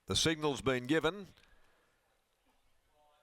The signal's been given.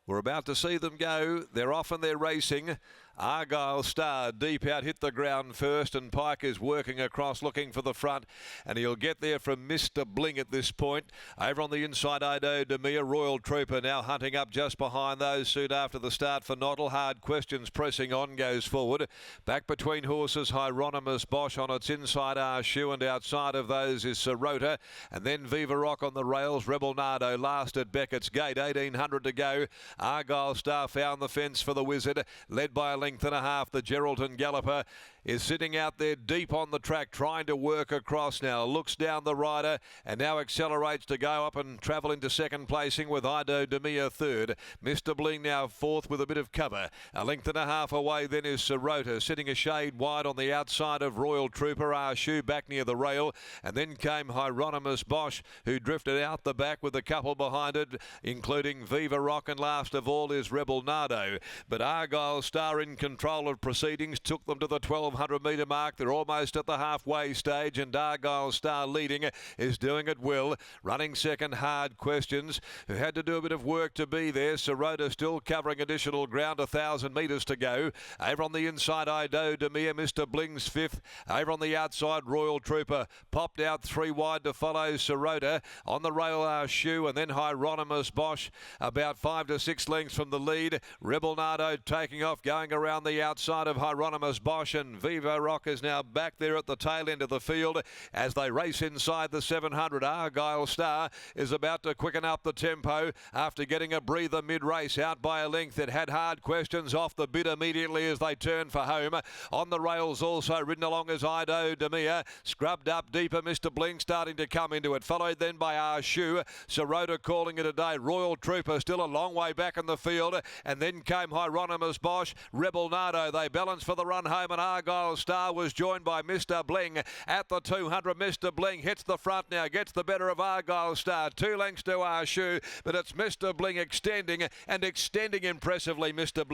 We're about to see them go. They're off and they're racing. Argyle Star deep out, hit the ground first, and Pike is working across looking for the front, and he'll get there from Mr. Bling at this point. Over on the inside, RWWA, Royal Trooper now hunting up just behind those soon after the start for Nottle. Hard Questions pressing on, goes forward. Back between horses, Hieronymus Bosch on its inside, Shoe, and outside of those is Sirota, and then Viva Rock on the rails. Rebel Nardo last at Beckett's Gate, 1800 to go. Argyle Star found the fence for the Wizard, led by a length and a half. The Geraldton Galloper is sitting out there deep on the track, trying to work across now. Looks down the rider and now accelerates to go up and travel into second placing with RWWA third. Mr. Bling now fourth with a bit of cover. A length and a half away then is Sirota, sitting a shade wide on the outside of Royal Trooper. Shoe back near the rail, and then came Hieronymus Bosch, who drifted out the back with a couple behind it, including Viva Rock, and last of all is Rebel Nardo. But Argyle Star in control of proceedings, took them to the 1200 metre mark. They're almost at the halfway stage, and Argyle Star leading is doing it well. Running second, Hard Questions, who had to do a bit of work to be there. Sirota still covering additional ground, 1,000 metres to go. Over on the inside, RWWA, Mr. Bling's fifth. Over on the outside, Royal Trooper popped out three wide to follow Sirota. On the rail, Shoe, and then Hieronymus Bosch about 5 to 6 lengths from the lead. Rebel Nardo taking off, going around the outside of Hieronymus Bosch, and Viva Rock is now back there at the tail end of the field as they race inside the 700. Argyle Star is about to quicken up the tempo after getting a breather mid-race. Out by a length, it had Hard Questions off the bit immediately as they turn for home. On the rails also ridden along as RWWA, scrubbed up deeper, Mr. Bling starting to come into it, followed then by Shoe. Sirota calling it a day. Royal Trooper still a long way back in the field, and then came Hieronymus Bosch. Rebel Nardo, they balanced for the run home, and Argyle Star was joined by Mr. Bling at the 200. Mr. Bling hits the front now, gets the better of Argyle Star, 2 lengths to Shoe, but it's Mr. Bling extending and extending impressively. Mr.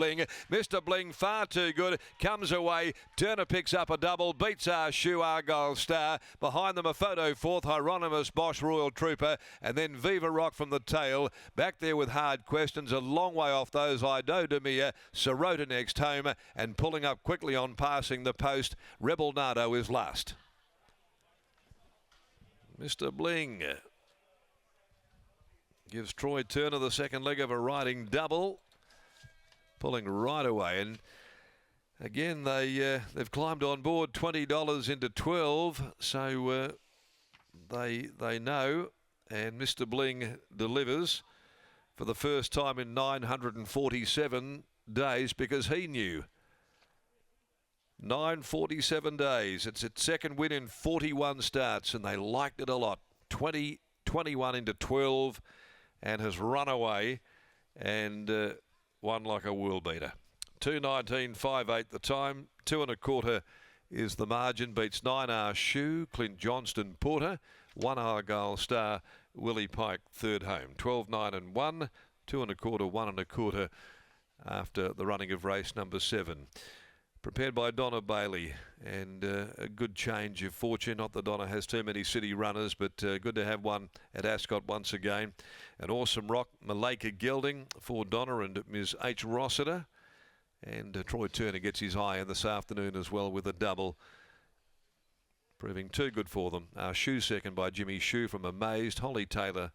Bling far too good, comes away. Turner picks up a double, beats Shoe, Argyle Star. Behind them a photo fourth, Hieronymus Bosch, Royal Trooper, and then Viva Rock from the tail. Back there with Hard Questions, a long way off those RWWA. Sirota next home, and pulling up quickly on passing the post. Rebel Nardo is last. Mr. Bling gives Troy Turner the second leg of a riding double, pulling right away. And again, they've climbed on board $20 into 12, so they know. And Mr. Bling delivers for the first time in 947 days, because he knew. 947 days. It's its second win in 41 starts, and they liked it a lot. 21 into 12, and has run away and won like a world beater. 2:19.58 the time. 2 1/4 is the margin. Beats 9 Shoe, Clint Johnston Porter, 1 Argyle Star, Willie Pike third home. 12-9 and 1, 2 1/4, 1 1/4 after the running of race number 7. Prepared by Donna Bailey, and a good change of fortune. Not that Donna has too many city runners, but good to have one at Ascot once again. An Awesome Rock, Malacca gelding for Donna and Ms. H. Rossiter. And Troy Turner gets his eye in this afternoon as well with a double, proving too good for them. Shoe second by Jimmy Shoe from Amazed, Holly Taylor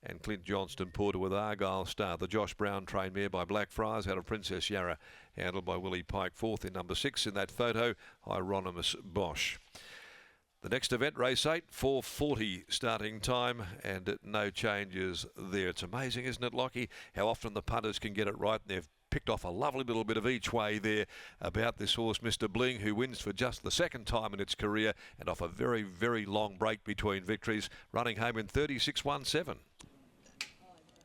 and Clint Johnston Porter with Argyle Star. The Josh Brown trained mare by Blackfriars out of Princess Yarra, handled by Willie Pike fourth in number 6 in that photo, Hieronymus Bosch. The next event, race 8, 4:40 starting time, and no changes there. It's amazing, isn't it, Lockie, how often the punters can get it right, and they've picked off a lovely little bit of each way there about this horse, Mr. Bling, who wins for just the second time in its career, and off a very, very long break between victories, running home in 36.17.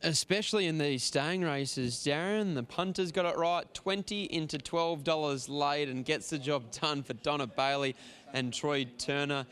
Especially in these staying races, Darren, the punter's got it right. 20 into $12 laid and gets the job done for Donna Bailey and Troy Turner.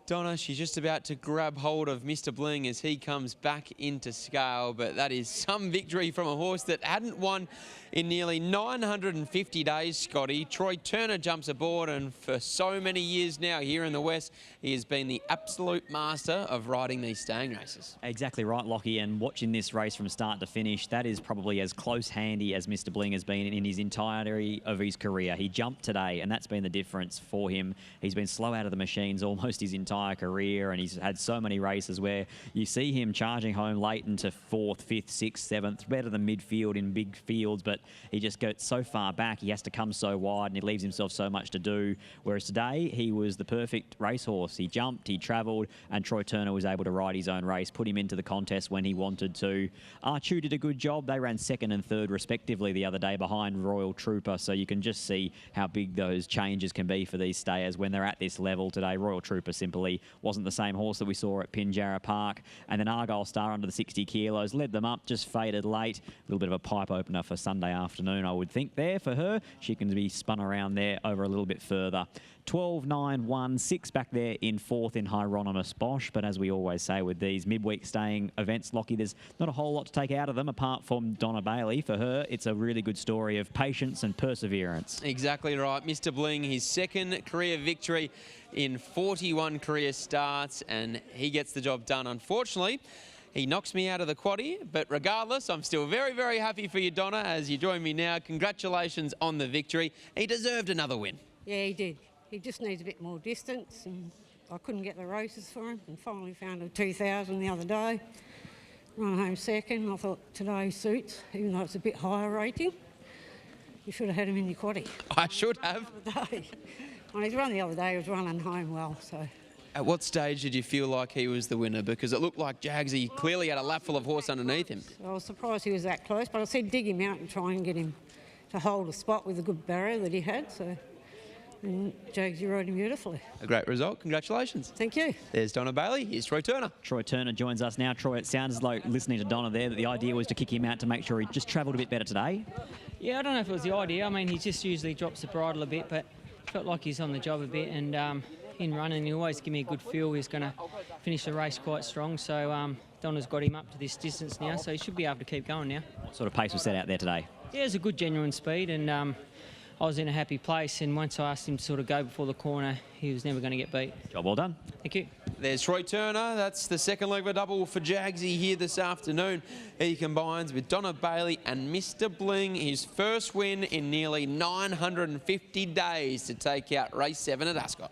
Donna, she's just about to grab hold of Mr. Bling as he comes back into scale, but that is some victory from a horse that hadn't won in nearly 950 days, Scotty. Troy Turner jumps aboard, and for so many years now here in the West, he has been the absolute master of riding these staying races. Exactly right, Lockie, and watching this race from start to finish, that is probably as close handy as Mr. Bling has been in his entirety of his career. He jumped today, and that's been the difference for him. He's been slow out of the machines almost his entire career, and he's had so many races where you see him charging home late into 4th, 5th, 6th, 7th, better than midfield in big fields, but he just goes so far back, he has to come so wide, and he leaves himself so much to do. Whereas today, he was the perfect racehorse. He jumped, he travelled, and Troy Turner was able to ride his own race, put him into the contest when he wanted to. Archu did a good job. They ran 2nd and 3rd respectively the other day behind Royal Trooper, so you can just see how big those changes can be for these stayers when they're at this level today. Royal Trooper simply wasn't the same horse that we saw at Pinjarra Park. And then Argyle Star under the 60 kilos led them up, just faded late. A little bit of a pipe opener for Sunday afternoon, I would think, there for her. She can be spun around there over a little bit further. 12, 9, 1, 6 back there in 4th in Hieronymus Bosch. But as we always say with these midweek staying events, Lockie, there's not a whole lot to take out of them apart from Donna Bailey. For her, it's a really good story of patience and perseverance. Exactly right. Mr. Bling, his 2nd career victory in 41 career starts, and he gets the job done. Unfortunately, he knocks me out of the quaddie, but regardless, I'm still very, very happy for you, Donna, as you join me now. Congratulations on the victory. He deserved another win. Yeah, he did. He just needs a bit more distance, and I couldn't get the races for him, and finally found a 2000 the other day. Run home 2nd. I thought today suits, even though it's a bit higher rating. You should have had him in your quaddie. I should have. When he's run the other day, he was running home well, so. At what stage did you feel like he was the winner? Because it looked like Jagsy clearly had a lap full of horse underneath him. I was surprised he was that close, but I said dig him out and try and get him to hold a spot with a good barrier that he had, so. And Jagsy rode him beautifully. A great result. Congratulations. Thank you. There's Donna Bailey. Here's Troy Turner. Troy Turner joins us now. Troy, it sounds like listening to Donna there that the idea was to kick him out to make sure he just travelled a bit better today. Yeah, I don't know if it was the idea. I mean, he just usually drops the bridle a bit, but felt like he's on the job a bit. And in running, he always give me a good feel. He's going to finish the race quite strong. So Donna's got him up to this distance now, so he should be able to keep going now. What sort of pace was set out there today? Yeah, it's a good genuine speed, and I was in a happy place, and once I asked him to sort of go before the corner, he was never going to get beat. Job well done. Thank you. There's Troy Turner. That's the 2nd leg of a double for Jagsy here this afternoon. He combines with Donna Bailey and Mr. Bling, his first win in nearly 950 days to take out race 7 at Ascot.